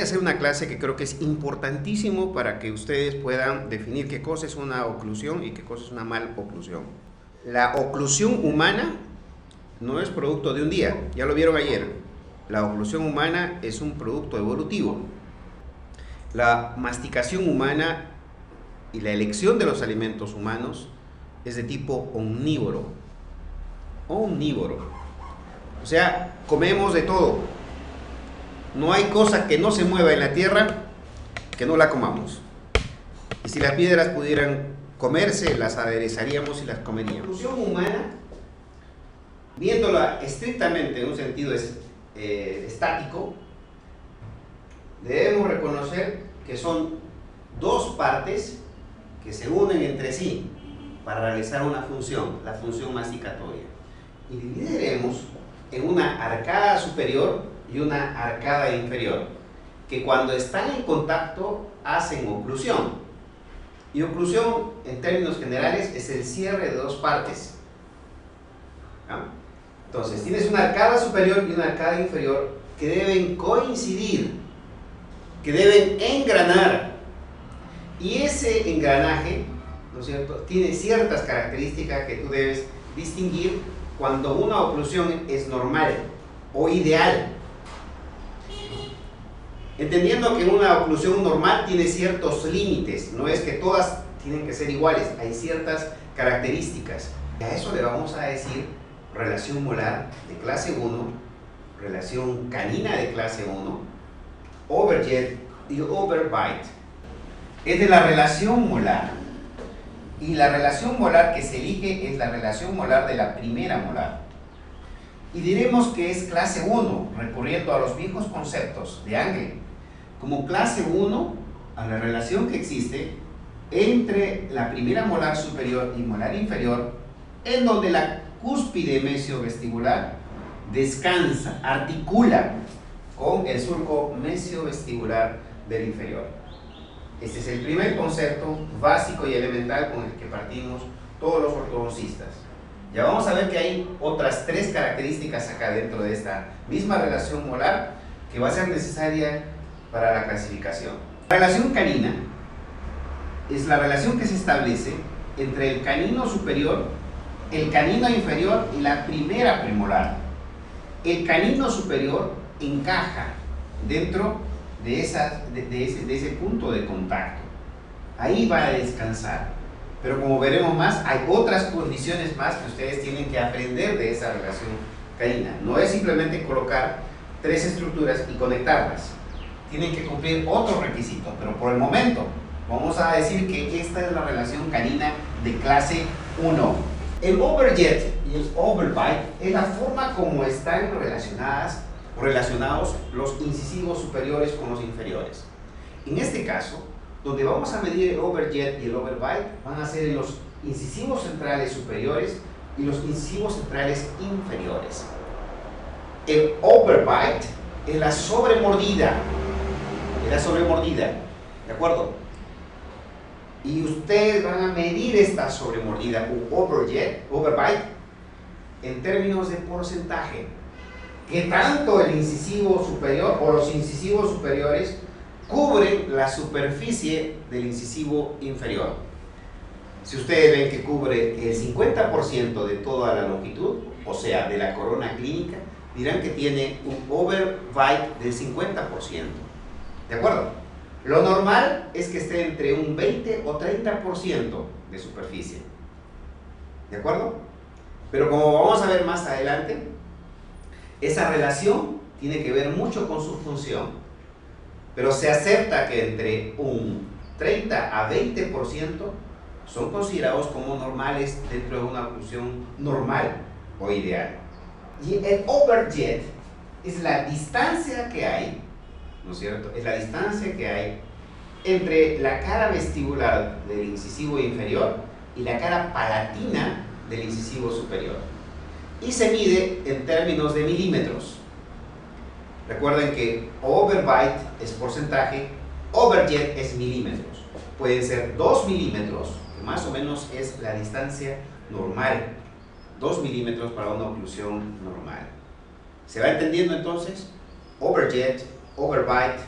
hacer una clase que creo que es importantísimo para que ustedes puedan definir qué cosa es una oclusión y qué cosa es una maloclusión. La oclusión humana no es producto de un día, ya lo vieron ayer. La oclusión humana es un producto evolutivo. La masticación humana y la elección de los alimentos humanos es de tipo omnívoro. Omnívoro. O sea, comemos de todo. No hay cosa que no se mueva en la tierra que no la comamos. Y si las piedras pudieran comerse, las aderezaríamos y las comeríamos. La oclusión humana, viéndola estrictamente en un sentido estático, debemos reconocer que son dos partes que se unen entre sí para realizar una función, la función masticatoria. Y dividiremos en una arcada superior y una arcada inferior, que cuando están en contacto hacen oclusión. Y oclusión, en términos generales, es el cierre de dos partes. ¿Ah? Entonces, tienes una arcada superior y una arcada inferior que deben coincidir, que deben engranar. Y ese engranaje, ¿no es cierto?, tiene ciertas características que tú debes distinguir cuando una oclusión es normal o ideal. Entendiendo que una oclusión normal tiene ciertos límites, no es que todas tienen que ser iguales, hay ciertas características. Y a eso le vamos a decir relación molar de clase 1, relación canina de clase 1, overjet y overbite. Es de la relación molar. Y la relación molar que se elige es la relación molar de la primera molar. Y diremos que es clase 1, recurriendo a los viejos conceptos de Angle, como clase 1 a la relación que existe entre la primera molar superior y molar inferior, en donde la cúspide mesiovestibular descansa, articula con el surco mesiovestibular del inferior. Este es el primer concepto básico y elemental con el que partimos todos los ortodoncistas. Ya vamos a ver que hay otras tres características acá dentro de esta misma relación molar que va a ser necesaria para la clasificación. La relación canina es la relación que se establece entre el canino superior, el canino inferior y la primera premolar. El canino superior encaja dentro de ese punto de contacto. Ahí va a descansar. Pero como veremos más, hay otras condiciones más que ustedes tienen que aprender de esa relación canina. No es simplemente colocar tres estructuras y conectarlas. Tienen que cumplir otros requisitos, pero por el momento vamos a decir que esta es la relación canina de clase 1. El overjet y el overbite es la forma como están relacionados los incisivos superiores con los inferiores. En este caso, donde vamos a medir el overjet y el overbite van a ser en los incisivos centrales superiores y los incisivos centrales inferiores. El overbite es la sobremordida, ¿de acuerdo? Y ustedes van a medir esta sobremordida o overbite en términos de porcentaje. Que tanto el incisivo superior o los incisivos superiores cubren la superficie del incisivo inferior. Si ustedes ven que cubre el 50% de toda la longitud, o sea, de la corona clínica, dirán que tiene un overbite del 50%. ¿De acuerdo? Lo normal es que esté entre un 20 o 30% de superficie. ¿De acuerdo? Pero como vamos a ver más adelante, esa relación tiene que ver mucho con su función. Pero se acepta que entre un 30 a 20% son considerados como normales dentro de una oclusión normal o ideal. Y el overjet es la distancia que hay, ¿no es cierto? Es la distancia que hay entre la cara vestibular del incisivo inferior y la cara palatina del incisivo superior. Y se mide en términos de milímetros. Recuerden que overbite es porcentaje, overjet es milímetros. Pueden ser 2 milímetros, que más o menos es la distancia normal. 2 milímetros para una oclusión normal. ¿Se va entendiendo entonces? Overjet, overbite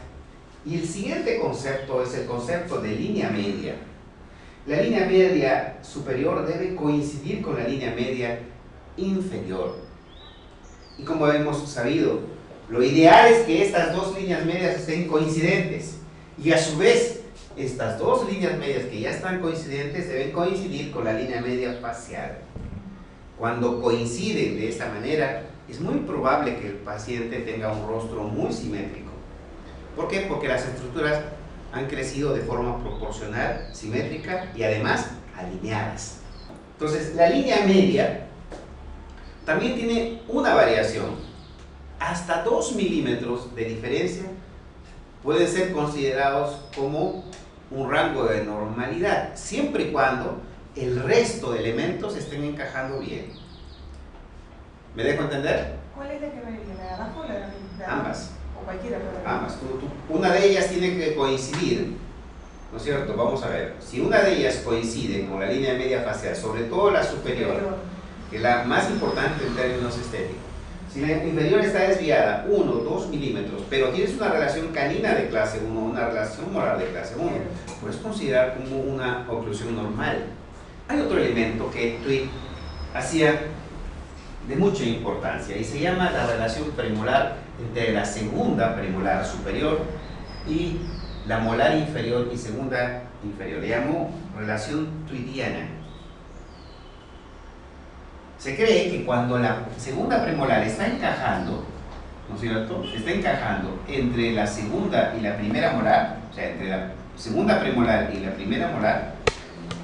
Y el siguiente concepto es el concepto de línea media. La línea media superior debe coincidir con la línea media inferior. Y como hemos sabido, lo ideal es que estas dos líneas medias estén coincidentes. Y a su vez, estas dos líneas medias que ya están coincidentes deben coincidir con la línea media facial. Cuando coinciden de esta manera, es muy probable que el paciente tenga un rostro muy simétrico. ¿Por qué? Porque las estructuras han crecido de forma proporcional, simétrica y además alineadas. Entonces, la línea media también tiene una variación. Hasta 2 milímetros de diferencia pueden ser considerados como un rango de normalidad, siempre y cuando el resto de elementos estén encajando bien. ¿Me dejo entender? ¿Cuál es la que varía? ¿La de abajo o la de arriba? Ambas. O cualquiera. Ambas. Una de ellas tiene que coincidir, ¿no es cierto? Vamos a ver. Si una de ellas coincide con la línea media facial, sobre todo la superior, que es la más importante en términos estéticos, si la inferior está desviada 1 o 2 milímetros, pero tienes una relación canina de clase 1, una relación molar de clase 1, puedes considerar como una oclusión normal. Hay otro elemento que Tweed hacía de mucha importancia y se llama la relación premolar entre la segunda premolar superior y la molar inferior y segunda inferior. Le llamó relación tweediana. Se cree que cuando la segunda premolar está encajando, ¿no es cierto? Está encajando entre la segunda y la primera molar, o sea, entre la segunda premolar y la primera molar,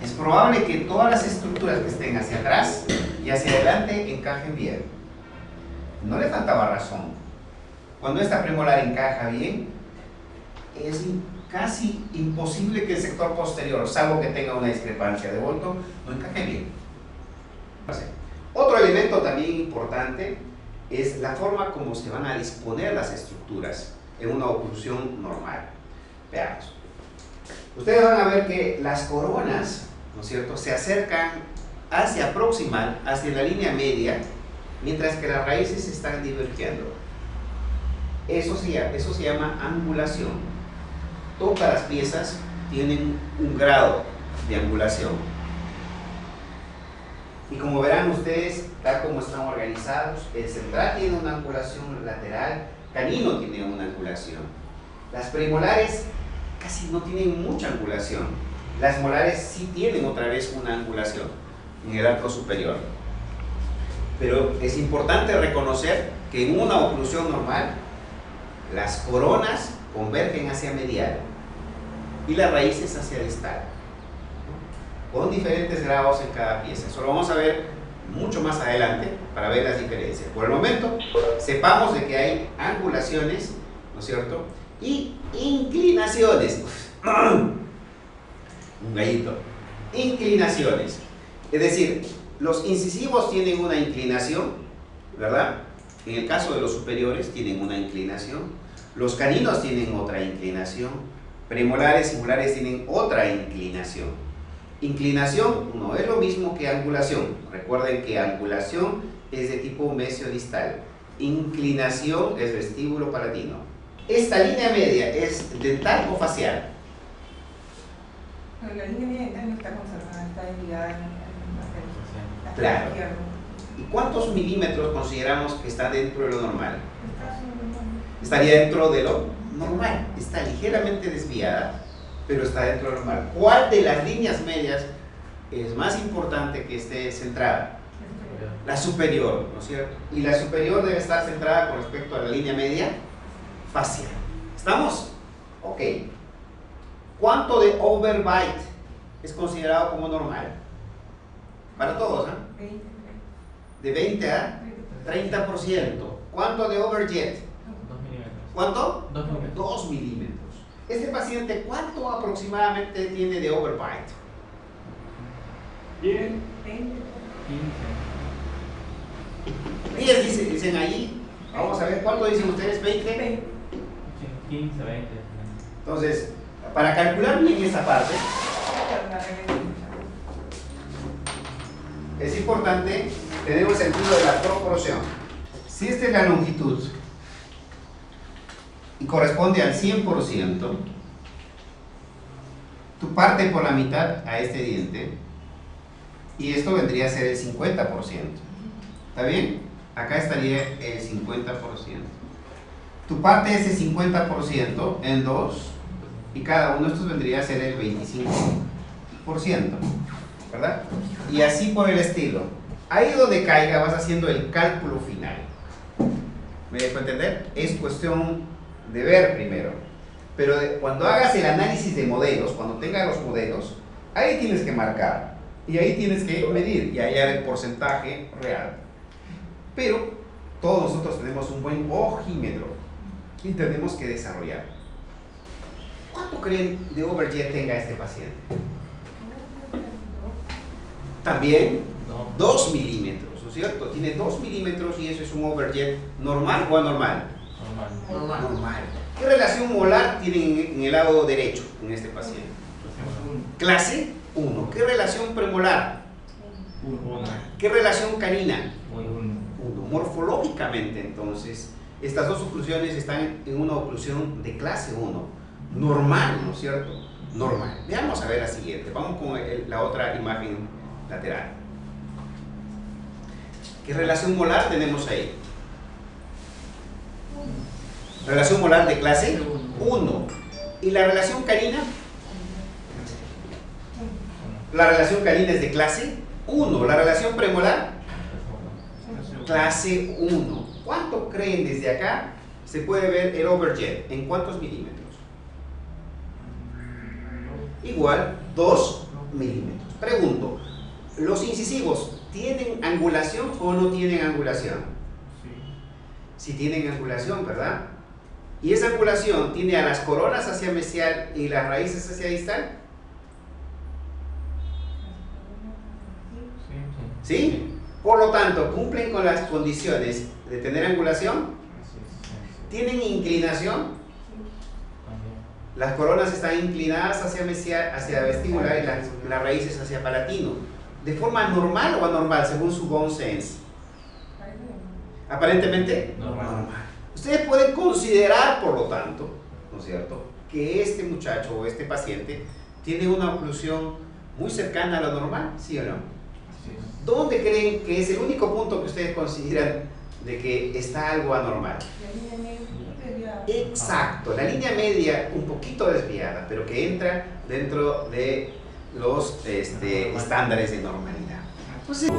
es probable que todas las estructuras que estén hacia atrás y hacia adelante encajen bien. No le faltaba razón. Cuando esta premolar encaja bien, es casi imposible que el sector posterior, salvo que tenga una discrepancia de volto, no encaje bien. Otro elemento también importante es la forma como se van a disponer las estructuras en una oclusión normal. Veamos. Ustedes van a ver que las coronas, ¿no es cierto?, se acercan hacia proximal, hacia la línea media, mientras que las raíces están divergiendo. Eso se llama angulación. Todas las piezas tienen un grado de angulación. Y como verán ustedes, tal como están organizados, el central tiene una angulación lateral, canino tiene una angulación. Las premolares casi no tienen mucha angulación. Las molares sí tienen otra vez una angulación en el arco superior. Pero es importante reconocer que en una oclusión normal, las coronas convergen hacia medial y las raíces hacia distal, con diferentes grados en cada pieza. Eso lo vamos a ver mucho más adelante para ver las diferencias. Por el momento, sepamos de que hay angulaciones, ¿no es cierto?, y inclinaciones. Un gallito. Inclinaciones. Es decir, los incisivos tienen una inclinación, ¿verdad? En el caso de los superiores tienen una inclinación. Los caninos tienen otra inclinación. Premolares y molares tienen otra inclinación. Inclinación no es lo mismo que angulación. Recuerden que angulación es de tipo mesiodistal. Inclinación es vestíbulo palatino. Esta línea media es dental o facial. La línea media dental no está conservada, está desviada en Claro. ¿Y cuántos milímetros consideramos que está dentro de lo normal? Estaría dentro de lo normal. Está ligeramente desviada, pero está dentro de lo normal. ¿Cuál de las líneas medias es más importante que esté centrada? La superior, ¿no es cierto? Y la superior debe estar centrada con respecto a la línea media facial. ¿Estamos? Ok. ¿Cuánto de overbite es considerado como normal? Para todos, ¿eh? De 20 a 30%. ¿Cuánto de overjet? 2 milímetros. ¿Cuánto? 2 milímetros. 2 milímetros. Este paciente, ¿cuánto aproximadamente tiene de overbite? 10, 15. 10 dicen ahí. Vamos a ver, ¿cuánto dicen ustedes? 20. 15, 20. Entonces, para calcular bien esta parte, es importante tener un sentido de la proporción. Si esta es la longitud y corresponde al 100%, tú parte por la mitad a este diente y esto vendría a ser el 50%. ¿Está bien? Acá estaría el 50%. Tú parte ese 50% en dos y cada uno de estos vendría a ser el 25%, ¿verdad? Y así por el estilo. Ahí donde caiga vas haciendo el cálculo final. ¿Me dejo entender? Es cuestión de ver primero. Pero cuando hagas el análisis de modelos, cuando tengas los modelos, ahí tienes que marcar y ahí tienes que medir y hallar el porcentaje real. Pero todos nosotros tenemos un buen ojímetro y tenemos que desarrollar. ¿Cuánto creen de overjet tenga este paciente? También 2 milímetros, ¿no es cierto? Tiene 2 milímetros y eso es un overjet normal o anormal. Normal. ¿Qué relación molar tiene en el lado derecho en este paciente? Clase 1. ¿Qué relación premolar? 1. ¿Qué relación canina? 1. Morfológicamente, entonces, estas dos oclusiones están en una oclusión de clase 1. Normal, ¿no es cierto? Normal. Veamos a ver la siguiente. Vamos con la otra imagen lateral. ¿Qué relación molar tenemos ahí? Relación molar de clase 1. ¿Y la relación canina? La relación canina es de clase 1. ¿La relación premolar? Clase 1. ¿Cuánto creen desde acá se puede ver el overjet? ¿En cuántos milímetros? Igual, 2 milímetros. Pregunto, ¿los incisivos tienen angulación o no tienen angulación? Sí tienen angulación, ¿verdad? ¿Y esa angulación tiene a las coronas hacia mesial y las raíces hacia distal? ¿Sí? Por lo tanto, ¿cumplen con las condiciones de tener angulación? ¿Tienen inclinación? Las coronas están inclinadas hacia mesial, hacia vestibular y las raíces hacia palatino. ¿De forma normal o anormal, según su bone sense? Aparentemente normal. Ustedes pueden considerar, por lo tanto, ¿no es cierto?, que este muchacho o este paciente tiene una oclusión muy cercana a lo normal, ¿sí o no? ¿Dónde creen que es el único punto que ustedes consideran de que está algo anormal? Exacto, la línea media un poquito desviada, pero que entra dentro de los estándares de normalidad. Entonces,